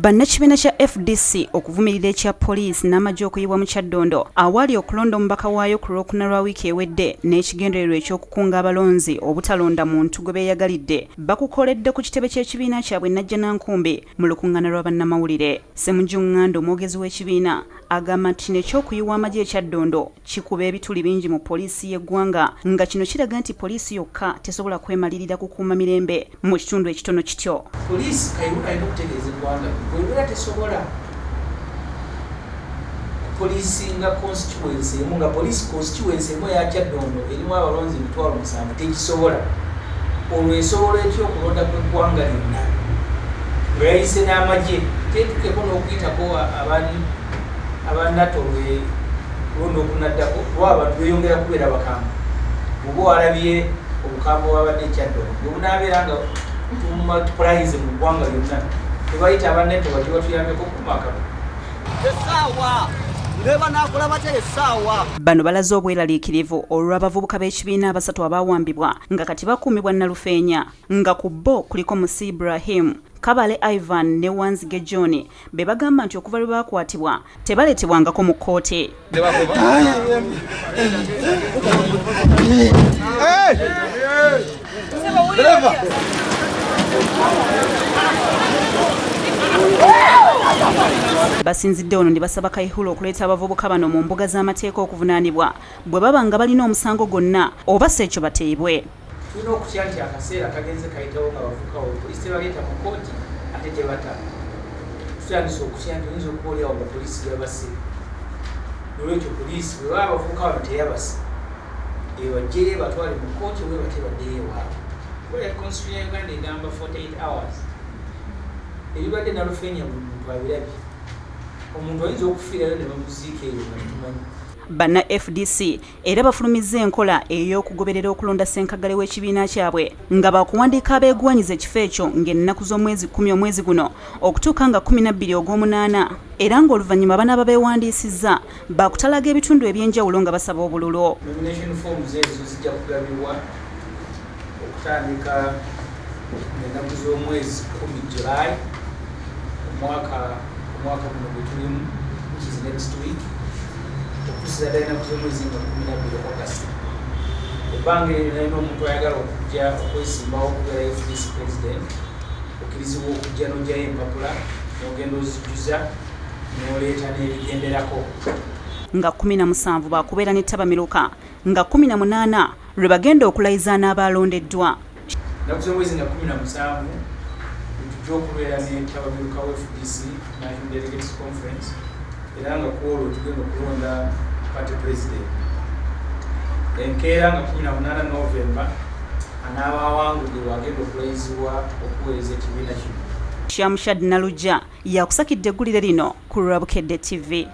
Bannakibiina kya FDC okuvumirira ekya poliisi n'amagye okuyibwa mu Kyaddondo awali okulonda omubaka waayo ku Lwokuna lwa wiiki ewedde n'ekigendererwa eky'okukunga abalonzi obutalonda muntu gwe beeyagalidde bakukoledde ku kitebe ky'ekibiina kyabwe Najjanankumbi mu lukuŋŋaana lwa bannamawulire. Ssemujjung'anda omwogezi w'ekibiina agamba nti kino eky'okuyiwa amagye ekyaddondo kikuba ebituli bingi mu poliisi y'eggwanga nga kino kiraga nti poliisi yokka tesobola kwemalirira kukuuma mirembe mu kitundu ekitono kityo. Poliisi kayibuka alina okutegeeza eggwanga bw'ebeera tesobola poliisi nga constituency emu nga poliisi constituency emu ya Kyaddondo erimu abalonzi 7,000 tekisobola olwo esobola etya okulonda kw'eggwanga lyonna nga yayise n'amagye tetukeko n'okuyitako abanato kulonda okunaddako kuba abantu beeyongera kubeera bakambwe oba walabye obukambwe bwabadde Kyaddondo bwebunaabeera nga tumultipulayize mu ggwanga lyonna tebayita abanneto bati batuyambeko kumaka bano balaze obweraliikirivu olw'abavubuka b'ekibiina abasatu abaawambibwa nga kati bakuumibwa Nalufeenya nga ku bo kuliko Musi Ibrahim, Kabale Ivan ne Wanzige John be bagamba nti okuva lwe baakwatibwa tebaleetebwangako mu kkooti. Basinzidde ono ne basaba Kayihura okuleeta abavubuka bano mu mbuga z'amateeka okuvunaanibwa bwe baba nga balina omusango gwonna oba si ekyo bateebwe. Tulina okutya nti akaseera kagenze kayitawo nga bavubuka poliisi tebaleeta mu kkooti ate tebata. Tutandise okutya nti oyinza okuba oliawo nga poliisi yabase nolwekyo poliisi bwe baba abavubuka bano teyabase ebajjere batwale mu kkooti oba batebaddeyo ewaabwe. Kubera constitution ya Uganda egamba 48 hours. Ebibadde Nalufeenya buli muntu abirabye. Omuntu ayinza okufiirayo ne bamuziika eyo nga tumanyi. Banna FDC era bafulumizza enkola ey'okugoberera okulonda ssenkagale w'ekibiina kyabwe nga bakuwandiika abeegwanyiza ekifo ekyo ng'ennaku z'omwezi 10 omwezi guno okutuuka nga 12 Ogw'omunaana era ng'oluvannyuma banaaba beewandiisizza baakutalaga ebitundu eby'enjawulo nga basaba obululu. Nomination forms ezo zijja kugabibwa okutandika ennaku z'omwezi 10 July omwaka guno gwe tulimu which is next week okutuusiza ddala ennaku z'omwezi nga 12 August. Ebbanga eryo nalina omuntu ayagala okujja okwesimbawo okubeera FDC president okkirizibwa okujja n'ojjayo empapula n'ogenda ozijjuza n'oleeta n'ebigenderako. Nga 17 baakubeera n'ettabamiruka nga 18 lwe bagenda okulayiza n'abaalondeddwa. Ennaku z'omwezi nga 17 tujja okubeera n'ettabamiruka wa FDC National Delegates Conference era nga ku olwo tugenda okulonda party president. Enkeera nga 18 November anaabawangudde wagenda okulayizibwa okuweereza ekibiina kino. Sham Shad Nalujja yakusakidde eggulire lino ku Bukedde TV.